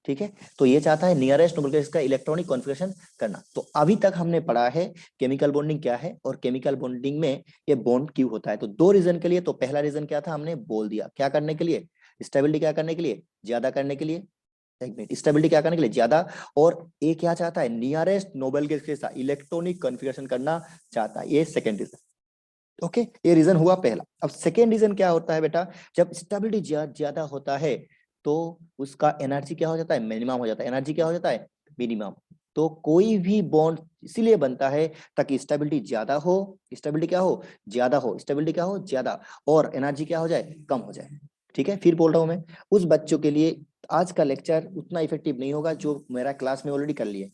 ठीक है, तो ये चाहता है नियरेस्ट नोबल गैस का इलेक्ट्रॉनिक कॉन्फ़िगरेशन करना। तो अभी तक हमने पढ़ा है केमिकल बॉन्डिंग क्या है और केमिकल बॉन्डिंग में ये बॉन्ड क्यों होता है। तो दो रीजन के लिए, तो पहला रीजन क्या था हमने बोल दिया, क्या करने के लिए, स्टेबिलिटी क्या करने के लिए, ज्यादा करने के लिए, एक मिनट, स्टेबिलिटी क्या करने के लिए, ज्यादा, और ये क्या चाहता है, नियरेस्ट नोबल गैस के साथ इलेक्ट्रॉनिक कॉन्फ़िगरेशन करना चाहता है, ये सेकंड रीजन। ओके, ये रीजन हुआ पहला। अब सेकेंड रीजन क्या होता है बेटा, जब स्टेबिलिटी ज्यादा होता है तो उसका एनर्जी क्या हो जाता है, मिनिमम हो जाता है। एनर्जी क्या हो जाता है, मिनिमम। तो कोई भी बॉन्ड इसीलिए बनता है ताकि स्टेबिलिटी ज्यादा हो, स्टेबिलिटी क्या हो, ज्यादा हो, स्टेबिलिटी क्या हो, ज्यादा, और एनर्जी क्या हो जाए, कम हो जाए। ठीक है, फिर बोल रहा हूं मैं उस बच्चों के लिए आज का लेक्चर उतना इफेक्टिव नहीं होगा जो मेरा क्लास में ऑलरेडी कर लिए,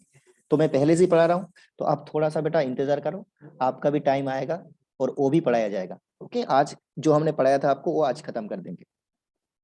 तो मैं पहले से ही पढ़ा रहा हूँ। तो आप थोड़ा सा बेटा इंतजार करो, आपका भी टाइम आएगा और वो भी पढ़ाया जाएगा। ओके, आज जो हमने पढ़ाया था आपको वो आज खत्म कर देंगे।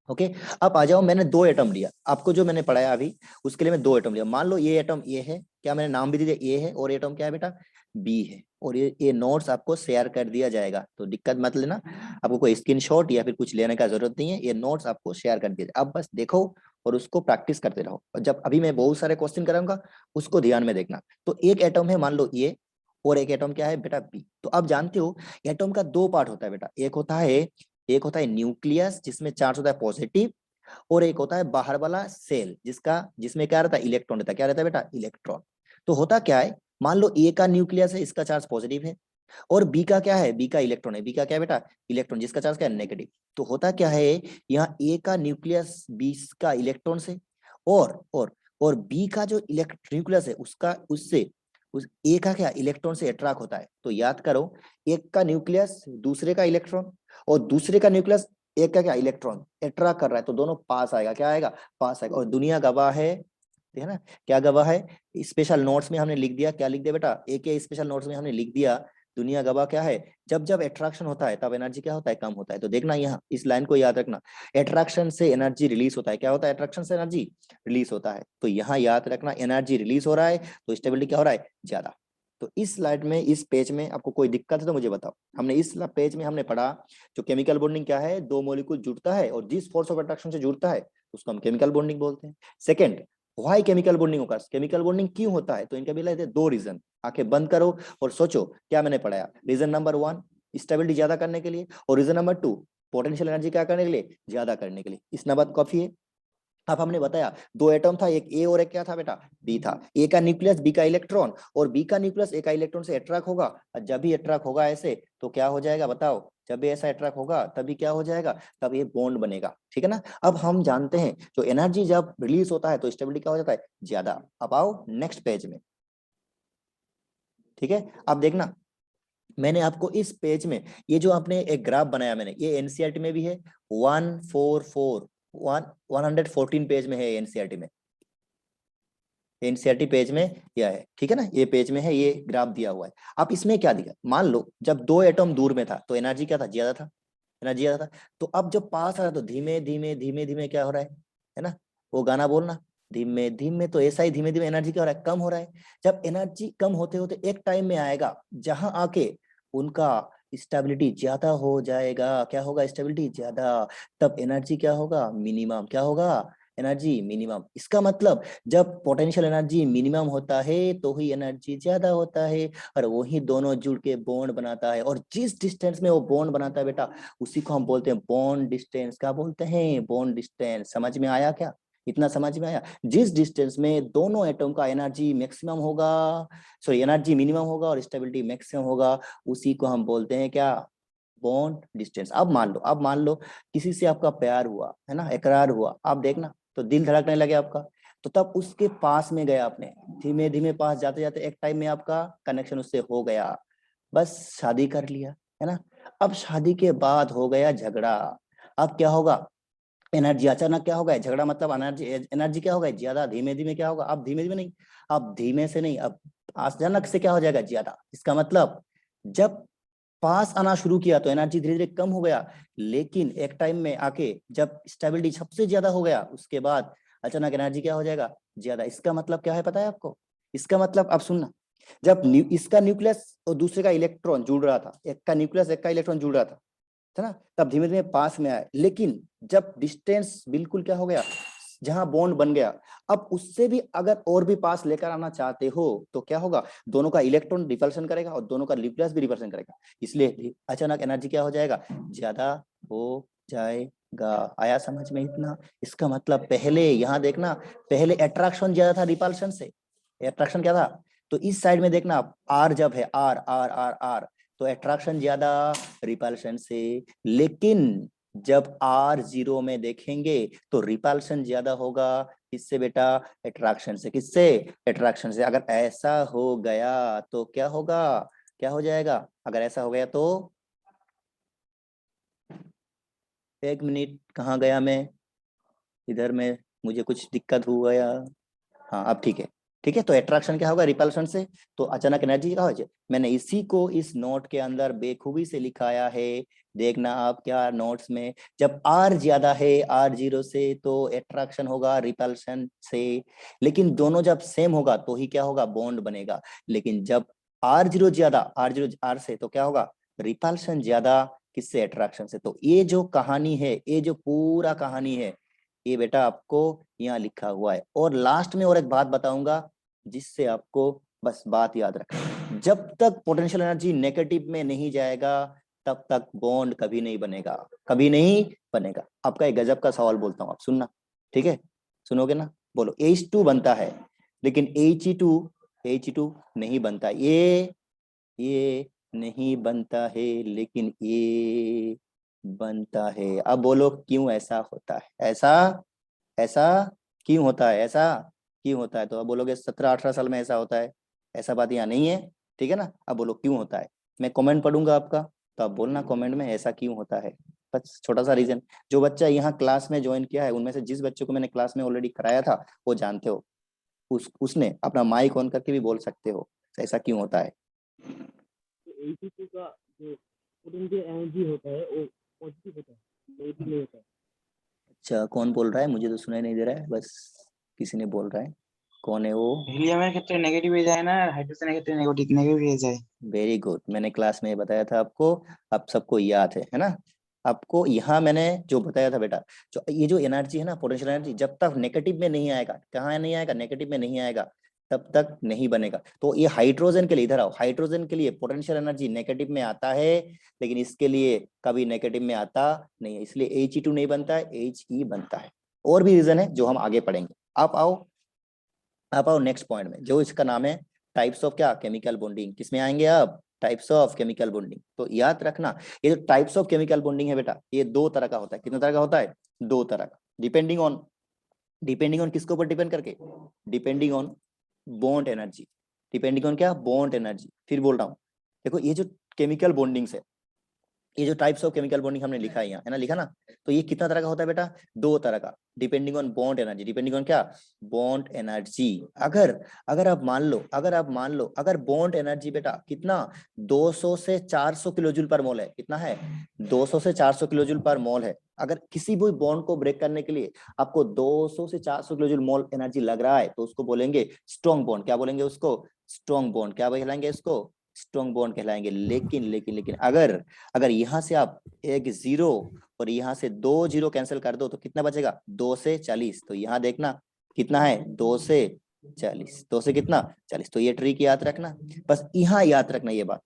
ओके, अब आ जाओ, मैंने दो एटम लिया आपको, जो मैंने पढ़ाया अभी उसके लिए मैं दो एटम लिया। मान लो ये एटम ए है, क्या मैंने नाम भी दे दिया, ए है, और एटम क्या है बेटा, बी है, और ये नोट्स आपको शेयर कर दिया जाएगा, तो दिक्कत मत लेना, आपको कोई स्क्रीनशॉट या फिर कुछ लेने का जरूरत नहीं है, ये नोट्स आपको शेयर कर दिया जाएगा। अब बस देखो और उसको प्रैक्टिस करते रहो, और जब अभी मैं बहुत सारे क्वेश्चन कराऊंगा उसको ध्यान में देखना। तो एक एटम है मान लो ये, और एक एटम क्या है बेटा, बी। तो आप जानते हो एटम का दो पार्ट होता है बेटा, एक होता है न्यूक्लियस जिसमें चार्ज होता है पॉजिटिव, और एक होता है बाहर वाला सेल जिसमें क्या रहता है, इलेक्ट्रॉन रहता है। क्या रहता है बेटा, इलेक्ट्रॉन। तो होता क्या है, मान लो ए का न्यूक्लियस है, इसका चार्ज पॉजिटिव है, और बी का क्या है, बी का इलेक्ट्रॉन है, बी का क्या है बेटा, इलेक्ट्रॉन, जिसका चार्ज क्या है, नेगेटिव। तो होता क्या है, यहाँ ए का न्यूक्लियस बी का इलेक्ट्रॉन से, और बी का जो न्यूक्लियस है उसका उससे उस ए का क्या इलेक्ट्रॉन से अट्रैक्ट होता है। तो याद करो, एक का न्यूक्लियस दूसरे का इलेक्ट्रॉन, और दूसरे का न्यूक्लियस एक का क्या इलेक्ट्रॉन अट्रैक्ट कर रहा है, तो दोनों पास आएगा। क्या आएगा, पास आएगा। और दुनिया गवाह है ना, क्या गवाह है, स्पेशल नोट्स में हमने लिख दिया, क्या लिख दिया बेटा, एक स्पेशल नोट्स में हमने लिख दिया, दुनिया गवाह क्या है, जब जब अट्रैक्शन होता है तब एनर्जी क्या होता है, कम होता है। तो देखना यहाँ इस लाइन को याद रखना, अट्रैक्शन से एनर्जी रिलीज होता है। क्या होता है, अट्रैक्शन से एनर्जी रिलीज होता है। तो यहाँ याद रखना, एनर्जी रिलीज हो रहा है तो स्टेबिलिटी क्या हो रहा है, ज्यादा। तो इस स्लाइड में, इस पेज में आपको कोई दिक्कत है तो मुझे बताओ। हमने इस पेज में हमने पढ़ा जो केमिकल बॉन्डिंग क्या है, दो मॉलिक्यूल जुड़ता है और जिस फोर्स ऑफ अट्रैक्शन से जुड़ता है उसको हम केमिकल बॉन्डिंग बोलते हैं। सेकंड, व्हाई केमिकल बॉन्डिंग होगा, केमिकल बॉन्डिंग क्यों होता है, तो इनका भी लाइक दो रीजन। आंखें बंद करो और सोचो क्या मैंने पढ़ाया। रीजन नंबर वन, स्टेबिलिटी ज्यादा करने के लिए, और reason number two, potential energy क्या करने के लिए, ज्यादा करने के लिए। इस नंबर कॉफी है। अब हमने बताया दो एटम था, एक ए और एक क्या था बेटा, बी था। ए का न्यूक्लियस बी का इलेक्ट्रॉन, और बी का न्यूक्लियस ए का इलेक्ट्रॉन से अट्रैक्ट होगा, और जब भी अट्रैक्ट होगा ऐसे तो क्या हो जाएगा बताओ, जब भी ऐसा अट्रैक्ट होगा तभी क्या हो जाएगा, तब ये बॉन्ड बनेगा। ठीक है ना। अब हम जानते हैं जो एनर्जी जब रिलीज होता है तो स्टेबिलिटी क्या हो जाता है, ज्यादा। अब आओ नेक्स्ट पेज में। ठीक है, अब देखना, मैंने आपको इस पेज में ये जो आपने एक ग्राफ बनाया, मैंने ये एनसीईआरटी में भी है, 114 पेज में है एनसीईआरटी में, एनसीईआरटी पेज में यह है। ठीक है ना, ये पेज में है, ये ग्राफ दिया हुआ है। आप इसमें क्या दिया, मान लो जब दो एटम दूर में था तो एनर्जी क्या था, ज्यादा था, एनर्जी ज्यादा था। तो अब जब पास आ रहा तो धीमे धीमे धीमे धीमे क्या हो रहा है ना, वो गाना बोलना, धीमे धीमे, तो ऐसा ही धीमे धीमे एनर्जी क्या हो रहा है, कम हो रहा है। जब एनर्जी कम होते होते एक टाइम में आएगा जहां आके उनका स्टेबिलिटी ज्यादा हो जाएगा। क्या होगा, स्टेबिलिटी ज्यादा, तब एनर्जी क्या होगा, मिनिमम। क्या होगा, एनर्जी मिनिमम। इसका मतलब जब पोटेंशियल एनर्जी मिनिमम होता है तो ही एनर्जी ज्यादा होता है, और वही दोनों जुड़ के बॉन्ड बनाता है। और जिस डिस्टेंस में वो बॉन्ड बनाता है बेटा उसी को हम बोलते हैं बॉन्ड डिस्टेंस। क्या बोलते हैं, बॉन्ड डिस्टेंस। समझ में आया क्या, इतना समझ में आया। जिस डिस्टेंस में दोनों एटम का एनर्जी मैक्सिमम होगा, सॉरी एनर्जी मिनिमम होगा और स्टेबिलिटी मैक्सिमम होगा, उसी को हम बोलते हैं क्या, बॉन्ड डिस्टेंस। अब मान लो किसी से आपका प्यार हुआ है ना, इकरार हुआ, आप देखना तो दिल धड़कने लगे आपका, तो तब उसके पास में गया आपने, धीमे धीमे पास जाते जाते एक टाइम में आपका कनेक्शन उससे हो गया, बस शादी कर लिया, है ना। अब शादी के बाद हो गया झगड़ा, अब क्या होगा, एनर्जी अचानक क्या होगा, झगड़ा मतलब एनर्जी, एनर्जी क्या होगा ज्यादा, धीमे धीमे क्या होगा, अब धीमे धीमे नहीं, अब धीमे से नहीं, अब अचानक से क्या हो जाएगा, ज्यादा। इसका मतलब जब पास आना शुरू किया तो एनर्जी धीरे धीरे कम हो गया, लेकिन एक टाइम में आके जब स्टेबिलिटी सबसे ज्यादा हो गया उसके बाद अचानक एनर्जी क्या हो जाएगा, ज्यादा। इसका मतलब क्या है पता है आपको, इसका मतलब अब सुनना, जब इसका न्यूक्लियस और दूसरे का इलेक्ट्रॉन जुड़ रहा था, एक का न्यूक्लियस एक का इलेक्ट्रॉन जुड़ रहा था, है ना, तब धीमे धीमे पास में आए। लेकिन जब डिस्टेंस बिल्कुल क्या हो गया, जहां बॉन्ड बन गया, अब उससे भी अगर और भी पास लेकर आना चाहते हो तो क्या होगा, दोनों का इलेक्ट्रॉन रिपल्शन करेगा और दोनों का न्यूक्लियस भी रिपल्शन करेगा, इसलिए अचानक एनर्जी क्या हो जाएगा, ज्यादा हो जाएगा। आया समझ में इतना? इसका मतलब पहले यहाँ देखना, पहले अट्रैक्शन ज्यादा था रिपल्शन से, अट्रैक्शन क्या था, तो इस साइड में देखना आर जब है, आर आर आर आर, तो अट्रैक्शन ज्यादा रिपल्शन से, लेकिन जब आर जीरो में देखेंगे तो रिपल्शन ज्यादा होगा, किससे बेटा, अट्रैक्शन से। किससे, अट्रैक्शन से। अगर ऐसा हो गया तो क्या होगा, क्या हो जाएगा, अगर ऐसा हो गया तो, एक मिनट कहाँ गया मैं, इधर में मुझे कुछ दिक्कत हुआ या, हाँ अब ठीक है, ठीक है। तो अट्रैक्शन क्या होगा, रिपल्शन से, तो अचानक एनर्जी क्या हो जाए। मैंने इसी को इस नोट के अंदर बेखूबी से लिखाया है, देखना आप क्या नोट्स में, जब आर ज्यादा है आर जीरो से तो अट्रैक्शन होगा रिपल्शन से, लेकिन दोनों जब सेम होगा तो ही क्या होगा, बॉन्ड बनेगा। लेकिन जब आर जीरो ज्यादा, आर जीरो आर से, तो क्या होगा, रिपल्शन ज्यादा, किससे, अट्रैक्शन से। तो ये जो कहानी है, ये जो पूरा कहानी है, ये बेटा आपको यहाँ लिखा हुआ है। और लास्ट में और एक बात बताऊंगा जिससे आपको बस बात याद रखना, जब तक पोटेंशियल एनर्जी नेगेटिव में नहीं जाएगा तब तक बॉन्ड कभी नहीं बनेगा, कभी नहीं बनेगा। आपका एक गजब का सवाल बोलता हूँ, आप सुनना, ठीक है, सुनोगे ना, बोलो H2 बनता है लेकिन He2 नहीं बनता, ये नहीं बनता है लेकिन ये बनता है। अब बोलो क्यों ऐसा होता है, ऐसा ऐसा क्यों होता है, ऐसा क्यों होता है। तो अब बोलोगे 17-18 साल में ऐसा होता है, ऐसा बात यहाँ नहीं है, ठीक है ना। अब बोलो क्यों होता है, मैं कमेंट पढ़ूंगा आपका, तो आप बोलना कमेंट में ऐसा क्यों होता है। बस छोटा सा रीजन, जो बच्चा यहाँ क्लास में ज्वाइन किया है उनमें से जिस बच्चे को मैंने क्लास में ऑलरेडी कराया था वो जानते हो, उसने अपना माइक ऑन करके भी बोल सकते हो ऐसा क्यों होता है। एटीपी का जो पोटेंशियल एनर्जी होता है वो पॉजिटिव होता है, नेगेटिव नहीं होता है। अच्छा कौन बोल रहा है, मुझे तो सुनाई नहीं दे रहा है, बस किसी ने बोल रहा है, कौन है वो। हीलियम এর ক্ষেত্রে নেগেটিভ হয়ে যায় না, হাইড্রোজেনের ক্ষেত্রে নেগেটিভ নেগেটিভ হয়ে যায়। वेरी गुड, मैंने क्लास में बताया था आपको, आप सबको याद है ना। आपको यहाँ मैंने जो बताया था बेटा, जो ये जो एनर्जी है ना, पोटेंशियल एनर्जी, जब तक नेगेटिव में नहीं आएगा, कहाँ नहीं आएगा, नेगेटिव में नहीं आएगा, तब तक नहीं बनेगा। तो ये हाइड्रोजन के लिए, इधर आओ, हाइड्रोजन के लिए पोटेंशियल एनर्जी नेगेटिव में आता है, लेकिन इसके लिए कभी नेगेटिव में आता नहीं है, इसलिए He2 नहीं बनता है, He बनता है। और भी रीजन है जो हम आगे पढ़ेंगे। आप आओ नेक्स्ट पॉइंट में, जो इसका नाम है टाइप्स ऑफ क्या, केमिकल बॉन्डिंग। किसमें आएंगे आप, टाइप्स ऑफ केमिकल बॉन्डिंग। तो याद रखना, ये जो टाइप्स ऑफ केमिकल बॉन्डिंग है बेटा, ये दो तरह का होता है। कितने तरह का होता है, दो तरह का, डिपेंडिंग ऑन किसके ऊपर डिपेंड करके, depending on bond energy, depending on क्या, बॉन्ड एनर्जी। फिर बोल रहा हूँ, देखो ये जो केमिकल बॉन्डिंग्स है, ये जो टाइप्स ऑफ केमिकल बॉन्डिंग हमने लिखा है यहाँ, है ना, लिखा ना, तो ये कितना तरह का होता है बेटा, दो तरह का, depending on bond energy, depending on क्या, बॉन्ड एनर्जी। अगर अगर आप मान लो अगर बॉन्ड एनर्जी बेटा कितना, 200 से 400 किलोजूल पर मोल है, कितना है, 200 से 400 किलोजूल पर मोल है। अगर किसी भी बॉन्ड को ब्रेक करने के लिए आपको 200 से 400 किलोजूल मोल एनर्जी लग रहा है तो उसको बोलेंगे स्ट्रॉन्ग बॉन्ड। क्या बोलेंगे उसको, स्ट्रॉन्ग बॉन्ड। क्या कहलाएंगे इसको, स्ट्रॉन्ग बॉन्ड कहलाएंगे। लेकिन अगर अगर यहाँ से आप एक जीरो और यहाँ से दो जीरो कैंसिल कर दो तो कितना बचेगा, 2 से 40। तो यहाँ देखना कितना है, 2 से 40, 2 से कितना, 40। तो ये ट्रिक याद रखना, बस यहाँ याद रखना ये बात।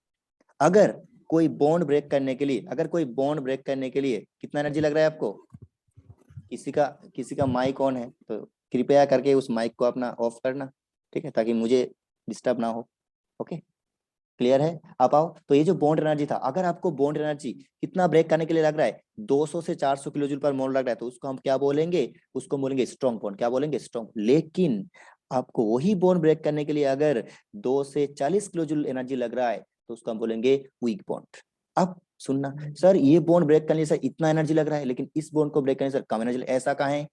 अगर कोई बॉन्ड ब्रेक करने के लिए कितना एनर्जी लग रहा है आपको, किसी का माइक ऑन है तो कृपया करके उस माइक को अपना ऑफ करना, ठीक है, ताकि मुझे डिस्टर्ब ना हो। ओके, क्लियर है। आप आओ, तो ये जो बॉन्ड एनर्जी था, अगर आपको बॉन्ड एनर्जी कितना ब्रेक करने के लिए लग रहा है, 200 से 400 किलोजूल पर मोल लग रहा है, तो उसको हम क्या बोलेंगे, उसको बोलेंगे स्ट्रॉन्ग बॉन्ड। क्या बोलेंगे, स्ट्रॉन्ग। लेकिन आपको वही बॉन्ड ब्रेक करने के लिए अगर 2 से 40 किलोजूल एनर्जी लग रहा है तो उसको हम बोलेंगे वीक बॉन्ड। अब सुनना, सर ये बॉन्ड ब्रेक करने से इतना एनर्जी लग रहा है लेकिन इस बॉन्ड को ब्रेक करने से कम एनर्जी, ऐसा कहाँ है।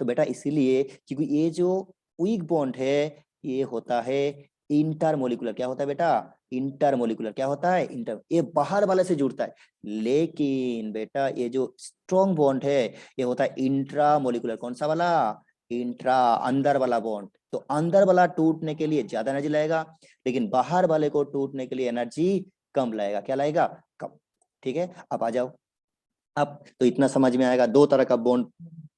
तो बेटा इसीलिए क्योंकि ये जो वीक बॉन्ड है ये होता है इंटरमोलिकुलर। क्या होता है बेटा, इंटरमोलिकुलर। क्या होता है, इंटर, ये बाहर वाले से जुड़ता है। लेकिन बेटा ये जो स्ट्रॉन्ग बॉन्ड है ये होता है इंट्रामोलिकुलर। कौन सा वाला, इंट्रा, अंदर वाला बॉन्ड। तो अंदर वाला टूटने के लिए ज्यादा एनर्जी लगेगा, लेकिन बाहर वाले को टूटने के लिए एनर्जी कम लगेगा। क्या लगेगा, कम। ठीक है, अब आ जाओ, अब तो इतना समझ में आएगा, दो तरह का बॉन्ड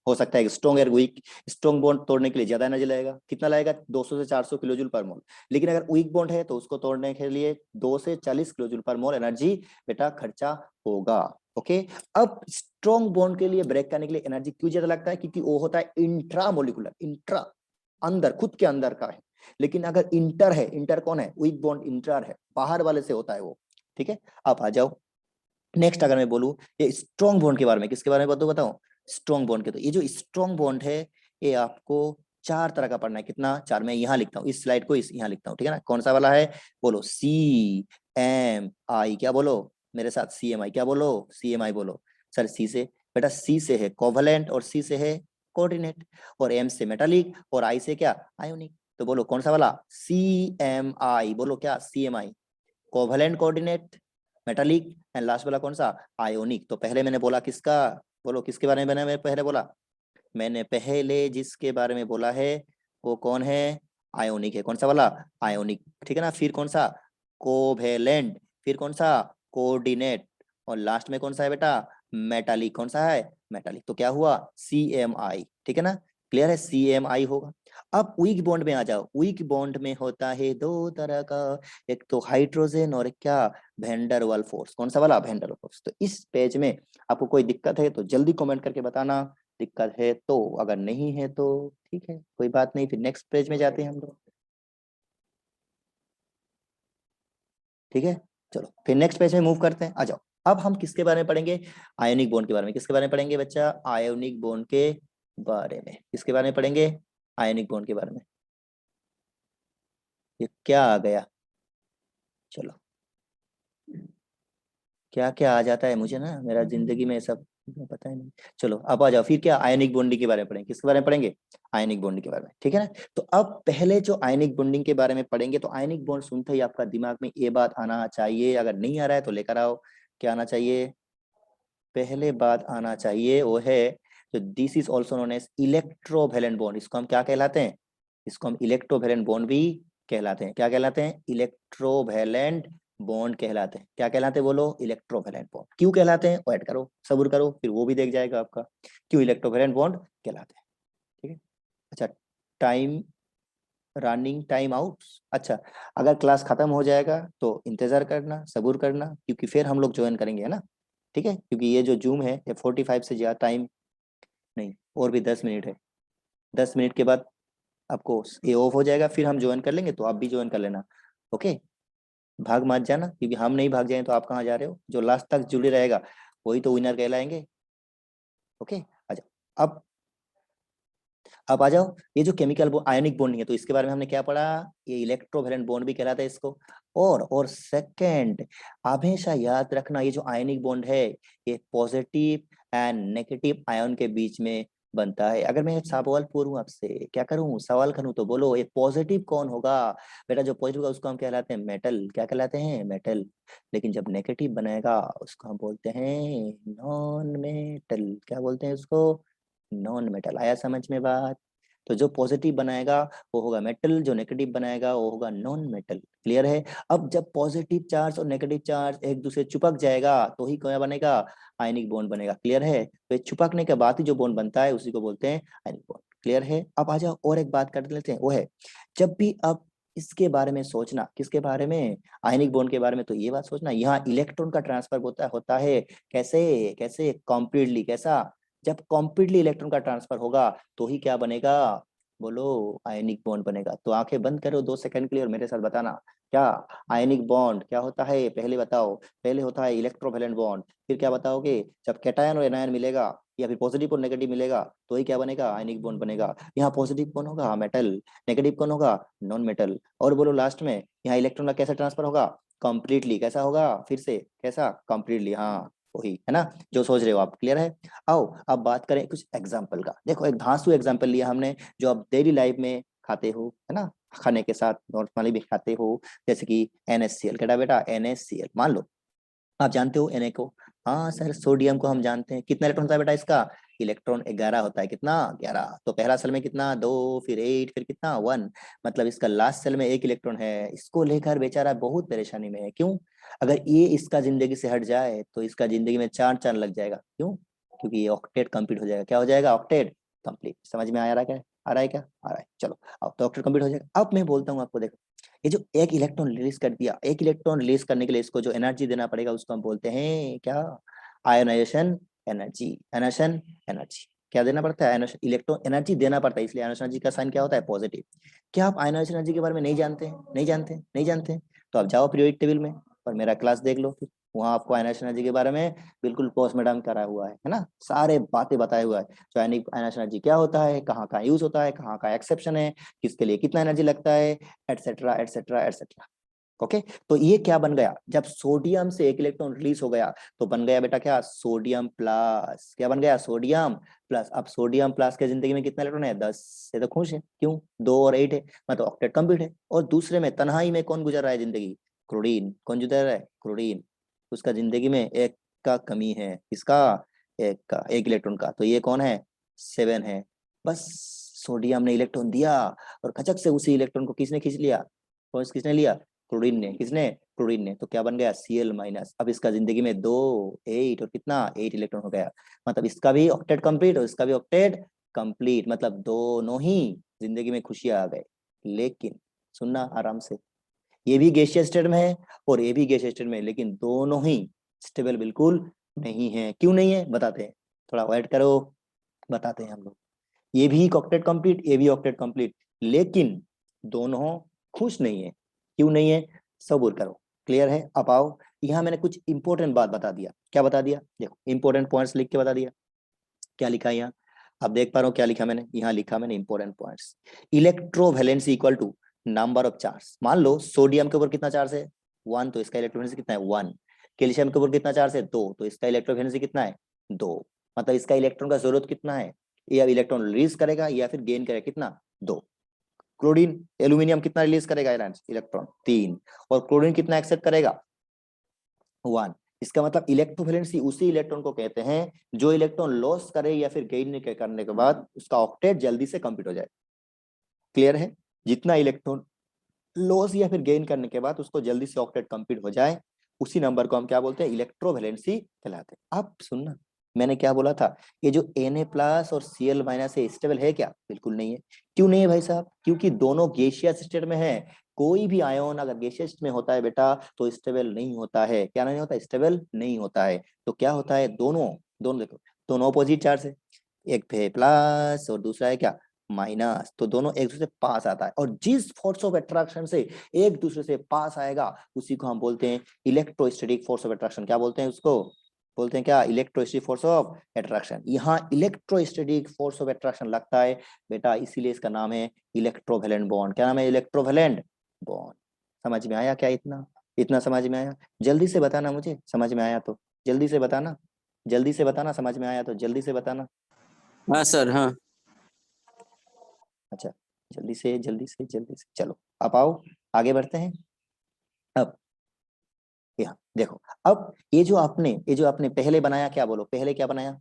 हो सकता है, स्ट्रॉन्ग और वीक। स्ट्रॉन्ग बॉन्ड तोड़ने के लिए ज्यादा एनर्जी लगेगा, कितना लगेगा, 200 से 400 किलो जूल पर मोल। लेकिन अगर वीक बॉन्ड है तो उसको तोड़ने के लिए 2 से 40 किलो जूल पर मोल एनर्जी बेटा खर्चा होगा। ओके, अब स्ट्रॉन्ग बॉन्ड के लिए ब्रेक करने के लिए एनर्जी क्यों ज्यादा लगता है, क्योंकि वो होता है इंट्रा मोलिकुलर, इंट्रा अंदर, खुद के अंदर का है। लेकिन अगर इंटर है, इंटर कौन है, वीक बॉन्ड इंटर है, बाहर वाले से होता है वो। ठीक है, आप आ जाओ नेक्स्ट। अगर मैं बोलूं ये स्ट्रॉन्ग बॉन्ड के बारे में, किसके बारे में बताऊं, स्ट्रॉन्ग बॉन्ड के, तो ये जो स्ट्रॉन्ग बॉन्ड है ये आपको 4 तरह का पढ़ना है। कितना, 4, मैं यहाँ लिखता हूँ इस स्लाइड को, इस यहाँ लिखता हूँ, ठीक है ना। कौन सा वाला है, बोलो CMI, क्या बोलो मेरे साथ, CMI, क्या बोलो, CMI बोलो। सर सी से, बेटा सी से है कोवलेंट और सी से है कोऑर्डिनेट, और M से मेटालिक और I से क्या, आयोनिक। तो बोलो कौन सा वाला, CMI, बोलो क्या, CMI, covalent coordinate, metallic, and last वाला कौन सा, आयोनिक। तो पहले मैंने बोला किसका, बोलो किसके बारे में मैंने पहले बोला, मैंने पहले जिसके बारे में बोला है वो कौन है, आयोनिक है। कौन सा वाला, आयोनिक, ठीक है ना। फिर कौन सा, कोवेलेंट, फिर कौन सा, कोऑर्डिनेट, और लास्ट में कौन सा है बेटा, मेटालिक। कौन सा है, मेटालिक। तो क्या हुआ, CMI, ठीक है ना, क्लियर है, CMI होगा। अब वीक बॉन्ड में आ जाओ। वीक बॉन्ड में होता है 2 तरह का, एक तो हाइड्रोजन और क्या, वेंडरवाल फोर्स। कौन सा वाला, वेंडरवाल फोर्स। तो इस पेज में आपको कोई दिक्कत है तो जल्दी कमेंट करके बताना, दिक्कत है तो, अगर नहीं है तो ठीक है कोई बात नहीं, फिर नेक्स्ट पेज में जाते हैं हम लोग। ठीक है, चलो फिर नेक्स्ट पेज में मूव करते हैं, आ जाओ। अब हम किसके बारे में पढ़ेंगे, आयोनिक बॉन्ड के बारे में। किसके बारे में पढ़ेंगे बच्चा, आयोनिक बॉन्ड के बारे में। किसके बारे में पढ़ेंगे, आयोनिक बॉन्ड के बारे में। ये क्या आ गया, चलो क्या क्या आ जाता है मुझे ना, मेरा जिंदगी में सब पता ही नहीं। चलो अब आ जाओ, फिर क्या, आयनिक बॉन्डिंग के बारे में पढ़ेंगे। किसके बारे में पढ़ेंगे, आयनिक बॉन्डिंग के बारे में, ठीक है ना। तो अब पहले जो आयनिक बॉन्डिंग के बारे में पढ़ेंगे, तो आयनिक बॉन्ड सुनते ही आपका दिमाग में ये बात आना चाहिए, अगर नहीं आ रहा है तो लेकर आओ। क्या आना चाहिए, पहले बात आना चाहिए वो है, तो this is also known as electrovalent bond. इसको हम क्या कहलाते हैं, इसको हम इलेक्ट्रोवैलेंट बॉन्ड भी कहलाते हैं। क्या कहलाते हैं, इलेक्ट्रोवैलेंट बॉन्ड कहलाते हैं। क्या कहलाते हैं बोलो, इलेक्ट्रोवैलेंट बॉन्ड। क्यों कहलाते हैं, वेट करो सब्र करो, फिर वो भी देख जाएगा आपका, क्यों इलेक्ट्रोवैलेंट बॉन्ड कहलाते हैं। ठीक है, अच्छा, टाइम रनिंग, टाइम आउट। अच्छा, अगर क्लास खत्म हो जाएगा तो इंतजार करना, सब्र करना, क्योंकि फिर हम लोग ज्वाइन करेंगे, है ना। ठीक है, क्योंकि ये जो जूम है ये 45 से ज्यादा टाइम नहीं, और भी 10 मिनट है। 10 मिनट के बाद आपको ये ऑफ हो जाएगा, फिर हम ज्वाइन कर लेंगे, तो आप भी ज्वाइन कर लेना। ओके, भाग मत जाना, क्योंकि हम नहीं भाग जाए तो आप कहाँ जा रहे हो, जो लास्ट तक जुड़े रहेगा वही तो विनर कहलाएंगे। ओके, अच्छा, अब अब आ जाओ, ये जो केमिकल आयनिक बॉन्डिंग है, तो इसके बारे में हमने क्या पढ़ा, ये इलेक्ट्रोवैलेंट बॉन्ड भी कहलाता है इसको। और सेकंड, हमेशा याद रखना ये जो आयनिक बॉन्ड है ये पॉजिटिव एंड नेगेटिव आयन के बीच में बनता है। अगर मैं सवाल पूछूं आपसे, क्या करूं, सवाल करूं, तो बोलो ये पॉजिटिव कौन होगा, बेटा जो पॉजिटिव होगा उसको हम कहलाते हैं मेटल। क्या कहलाते हैं, मेटल। लेकिन जब नेगेटिव बनाएगा उसको हम बोलते हैं नॉन मेटल। क्या बोलते हैं उसको, नॉन मेटल। आया समझ में बात। तो जो पॉजिटिव बनाएगा वो होगा मेटल, जो नेगेटिव बनाएगा वो होगा नॉन मेटल। क्लियर है। अब जब पॉजिटिव चार्ज और नेगेटिव चार्ज एक दूसरे चिपक जाएगा तो ही क्या बनेगा, आयनिक बॉन्ड बनेगा। क्लियर है, तो चिपकने के बाद ही जो बॉन्ड बनता है उसी को बोलते हैं आयनिक बॉन्ड। क्लियर है। अब आ जाओ और एक बात कर लेते हैं, वो है जब भी अब इसके बारे में सोचना, किसके बारे में, आयनिक बॉन्ड के बारे में, तो ये बात सोचना यहाँ इलेक्ट्रॉन का ट्रांसफर होता है कैसे, कैसे कॉम्प्लीटली, कैसा, जब कॉम्प्लीटली इलेक्ट्रॉन का ट्रांसफर होगा तो ही क्या बनेगा, बोलो आयनिक बॉन्ड बनेगा। तो आंखें बंद करो 2 सेकंड के लिए और मेरे साथ बताना, क्या आयनिक बॉन्ड क्या होता है, पहले बताओ। पहले होता है इलेक्ट्रोवैलेंट बॉन्ड, फिर क्या बताओगे, जब कैटायन और एनायन मिलेगा या फिर पॉजिटिव और नेगेटिव मिलेगा तो ही क्या बनेगा, आयनिक बॉन्ड बनेगा। यहाँ पॉजिटिव कौन होगा, मेटल, नेगेटिव कौन होगा, नॉन मेटल। और बोलो लास्ट में यहाँ इलेक्ट्रॉन का कैसा ट्रांसफर होगा, कंप्लीटली, कैसा होगा, फिर से कैसा, कंप्लीटली, हाँ वही है ना जो सोच रहे हो आप। क्लियर है। आओ अब बात करें कुछ एग्जाम्पल का। देखो एक धांसू एग्जाम्पल लिया हमने, जो आप डेली लाइफ में खाते हो, है ना, खाने के साथ नॉर्मली भी खाते हो, जैसे कि NaCl। क्या बेटा, NaCl, मान लो आप जानते हो Na को, हाँ सर सोडियम को हम जानते हैं, कितना इलेक्ट्रॉन होता है बेटा इसका, इलेक्ट्रॉन 11 होता है, कितना 11। तो पहला सेल में कितना 2, फिर 8, फिर कितना 1, मतलब इसका लास्ट सेल में 1 इलेक्ट्रॉन है। इसको लेकर बेचारा बहुत परेशानी में है। क्यों? अगर ये इसका जिंदगी से हट जाए तो इसका जिंदगी में चार चांद लग जाएगा। क्यों? क्योंकि ये ऑक्टेट कंप्लीट हो जाएगा। क्या हो जाएगा? Octet complete. समझ में आ रहा है क्या? आ रहा है क्या? आ रहा है। चलो अब तो ऑक्टेट कंप्लीट हो जाएगा। अब मैं बोलता हूँ आपको, देखो ये जो एक इलेक्ट्रॉन रिलीज कर दिया, एक इलेक्ट्रॉन रिलीज करने के लिए इसको जो एनर्जी देना पड़ेगा उसको हम बोलते हैं क्या? Ionisation energy. आयोनाइजेशन एनर्जी क्या देना पड़ता है? आयोनाइजेशन इलेक्ट्रॉन एनर्जी देना पड़ता है, इसलिए आयोनाइजेशन एनर्जी का साइन क्या होता है? पॉजिटिव। क्या आप आयोनाइजेशन एनर्जी के बारे में नहीं जानते हैं? नहीं जानते हैं? नहीं जानते हैं? तो आप जाओ पीरियोडिक टेबल में और मेरा क्लास देख लो, फिर वहां आपको आयोनाइजेशन एनर्जी के बारे में बिल्कुल पोस्ट मैडम करा हुआ है ना, सारे बातें बताया हुआ है। जो आयोनाइजेशन एनर्जी क्या होता है, कहाँ कहाँ यूज होता है, कहाँ कहाँ एक्सेप्शन है, किसके लिए कितना एनर्जी लगता है, एटसेट्रा एटसेट्रा एटसेट्रा। ओके, तो ये क्या बन गया? जब सोडियम से एक इलेक्ट्रॉन रिलीज हो गया तो बन गया बेटा क्या? Sodium plus. क्या बन गया? Sodium plus. अब सोडियम प्लस के जिंदगी में कितना इलेक्ट्रॉन है? 10 से तो खुश है। क्यों? 2 और 8 है, मतलब ऑक्टेट कंप्लीट है। और दूसरे में तन्हाई में कौन गुजर रहा है जिंदगी? क्लोरीन। कौन गुजर रहा है? क्लोरीन। उसका जिंदगी में एक का कमी है। किसका? एक का, एक इलेक्ट्रॉन का। तो ये कौन है? 7 है। बस सोडियम ने इलेक्ट्रॉन दिया और खचक से उसी इलेक्ट्रॉन को किसने खींच लिया? कौन किसने लिया? क्लोरीन ने। किसने? क्लोरीन ने। तो क्या बन गया? Cl minus. अब इसका जिंदगी में 2, 8 और कितना 8 इलेक्ट्रॉन हो गया, मतलब इसका भी ऑक्टेट कंप्लीट और इसका भी ऑक्टेट कंप्लीट, मतलब दोनों ही जिंदगी में खुशियां आ गए। लेकिन सुनना आराम से, ये भी गैसियस स्टेट में है और ये भी गैसियस स्टेट में है, लेकिन दोनों ही स्टेबल बिल्कुल नहीं है। क्यों नहीं है बताते हैं, थोड़ा वेट करो, बताते हैं हम लोग। ये भी ऑक्टेट कंप्लीट, ये भी ऑक्टेट कंप्लीट, लेकिन दोनों खुश नहीं है। क्यों नहीं है? सब्र करो, क्लियर है? अब आओ, यहाँ मैंने कुछ इंपॉर्टेंट बात बता दिया। क्या बता दिया? देखो इंपॉर्टेंट पॉइंट्स लिख के बता दिया। क्या लिखा है यहाँ? आप देख पा रहे हो क्या लिखा मैंने? यहाँ लिखा मैंने important points. Electrovalency equal to number of charge. मान लो सोडियम के ऊपर कितना चार्ज है? 1, तो इसका इलेक्ट्रोवैलेंसी कितना है? 1। कैल्शियम के ऊपर कितना चार्ज है? 2, तो इसका इलेक्ट्रोवैलेंसी कितना है? 2। मतलब इसका इलेक्ट्रॉन का जरूरत कितना है? ये अब इलेक्ट्रॉन रिलीज करेगा या फिर गेन करेगा? कितना? 2। क्लोरीन एल्यूमिनियम कितना रिलीज करेगा? इलेक्ट्रॉन 3। और क्लोरीन कितना एक्सेप्ट करेगा? 1। इसका मतलब इलेक्ट्रोवैलेंसी उसी इलेक्ट्रॉन को कहते हैं जो इलेक्ट्रॉन लॉस करे या फिर गेन करने के बाद उसका ऑक्टेट जल्दी से कंप्लीट हो जाए। क्लियर है? जितना इलेक्ट्रॉन लॉस या फिर गेन करने के बाद उसको जल्दी से ऑक्टेट कंप्लीट हो जाए, उसी नंबर को हम क्या बोलते हैं? इलेक्ट्रोवैलेंसी कहलाते हैं। अब सुनना, मैंने क्या बोला था? ये जो Na प्लस और Cl माइनस है, स्टेबल है क्या? बिल्कुल नहीं है। क्यों नहीं है भाई साहब? क्योंकि दोनों गैसियस स्टेट में है। कोई भी आयन अगर गैसियस में होता है बेटा तो स्टेबल नहीं होता है। क्या नहीं होता? स्टेबल नहीं होता है। तो क्या होता है? दोनों दोनों देखो, दोनों अपोजिट चार्ज है, एक पे प्लस और दूसरा है क्या? माइनस। तो दोनों एक दूसरे से पास आता है, और जिस फोर्स ऑफ अट्रैक्शन से एक दूसरे से पास आएगा उसी को हम बोलते हैं इलेक्ट्रोस्टैटिक फोर्स ऑफ अट्रैक्शन। क्या बोलते हैं उसको? बोलते हैं क्या? Electrostatic force of attraction. यहाँ इलेक्ट्रोस्टैटिक फोर्स ऑफ अट्रैक्शन लगता है बेटा, इसीलिए इसका नाम है इलेक्ट्रोवैलेंट बॉन्ड। क्या नाम है? Electrovalent bond. समझ में आया क्या? इतना इतना समझ में आया? जल्दी से बताना मुझे, समझ में आया तो जल्दी से बताना, जल्दी से बताना, समझ में आया तो जल्दी से बताना। हाँ सर, हाँ। अच्छा, जल्दी से जल्दी से जल्दी से। चलो अब आओ आगे बढ़ते हैं। अब यहाँ देखो, अब ये जो आपने पहले बनाया, क्या बोलो पहले क्या बनाया?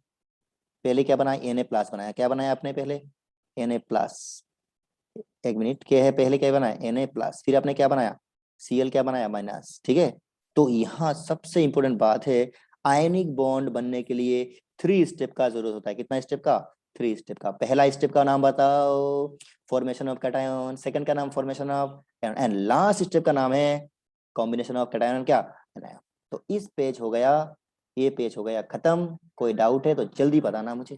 पहले क्या बनाया? Na प्लस बनाया। क्या बनाया आपने पहले? Na plus. एक मिनट, क्या है पहले? क्या बनाया? Na plus. फिर आपने क्या बनाया? Cl क्या बनाया? माइनस। ठीक है, तो यहाँ सबसे इंपॉर्टेंट बात है, आयनिक बॉन्ड बनने के लिए 3 स्टेप का जरूरत होता है। कितना स्टेप का? 3 स्टेप का। पहला स्टेप का नाम बताओ, फॉर्मेशन ऑफ कैटायन। सेकंड का नाम formation of, and last step का नाम है कॉम्बिनेशन ऑफ कैटायन क्या? एनायन। तो इस पेज हो गया, ये पेज हो गया खत्म। कोई डाउट है तो जल्दी बताना मुझे।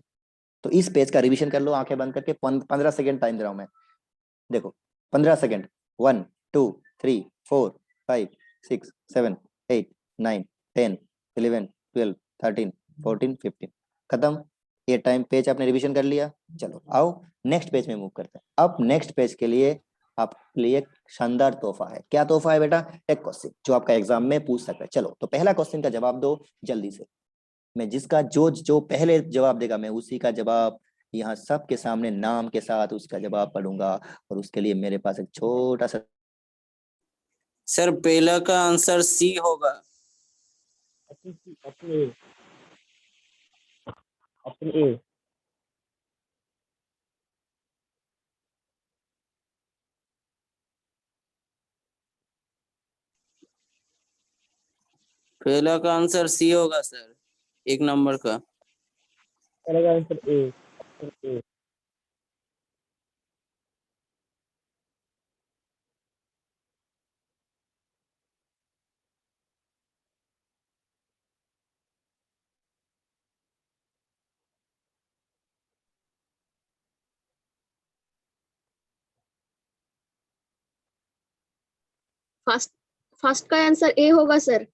तो इस पेज का रिवीजन कर लो आंखें बंद करके। 15 सेकंड टाइम दे रहा हूं मैं, देखो 15 सेकंड। 1 2 3 4 5 6 7 8 9 10 11 12 13 14 15 खत्म। ये टाइम पेज आपने रिवीजन कर लिया। चलो आओ नेक्स्ट पेज में मूव करते हैं। अब नेक्स्ट पेज के लिए आपके लिए एक शानदार तोहफा है। क्या तोहफा है बेटा? एक क्वेश्चन जो आपका एग्जाम में पूछ सकता है। चलो तो पहला क्वेश्चन का जवाब दो जल्दी से। मैं जिसका जो जो पहले जवाब देगा मैं उसी का जवाब यहाँ सबके सामने नाम के साथ उसका जवाब पढ़ूंगा, और उसके लिए मेरे पास एक छोटा सा। सर पहला का आंसर सी होगा। Option C, option A, option A. पहला का आंसर सी होगा सर, 1 नंबर का। पहले का आंसर ए। फर्स्ट फर्स्ट का आंसर ए होगा सर।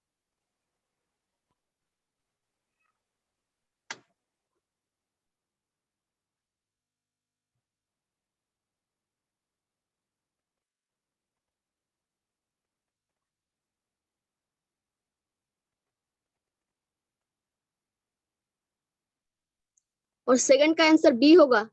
और सेकंड का आंसर बी होगा।